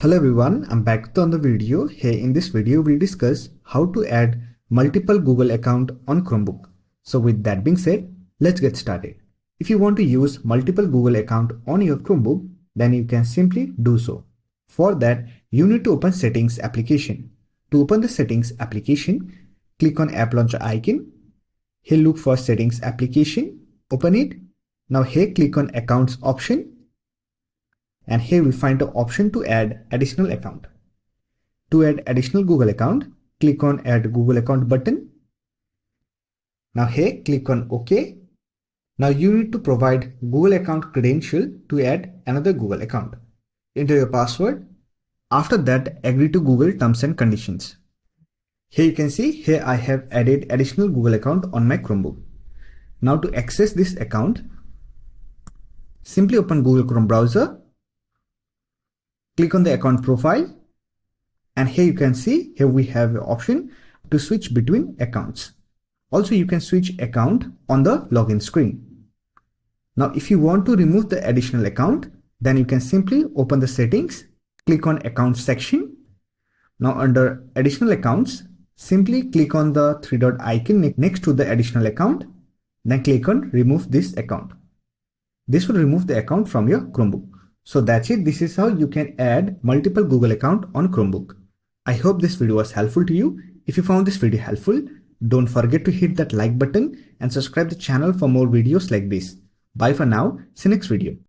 Hello everyone, I'm back on the video. Here in this video, we discuss how to add multiple Google account on Chromebook. So with that being said, let's get started. If you want to use multiple Google account on your Chromebook, then you can simply do so. For that, you need to open Settings application. To open the Settings application, click on App Launcher icon. Here look for Settings application, open it. Now here click on Accounts option. And here we find the option to add additional account. To add additional Google account, click on Add Google Account button. Now here click on OK. Now you need to provide Google account credential to add another Google account. Enter your password. After that, agree to Google terms and conditions. Here you can see here I have added additional Google account on my Chromebook. Now to access this account, simply open Google Chrome browser. Click on the account profile, and here you can see here we have the option to switch between accounts. Also, you can switch account on the login screen. Now, if you want to remove the additional account, then you can simply open the settings, click on account section. Now under additional accounts, simply click on the three dot icon next to the additional account, then click on remove this account. This will remove the account from your Chromebook. So that's it. This is how you can add multiple Google account on Chromebook. I hope this video was helpful to you. If you found this video helpful, don't forget to hit that like button and subscribe the channel for more videos like this. Bye for now. See you next video.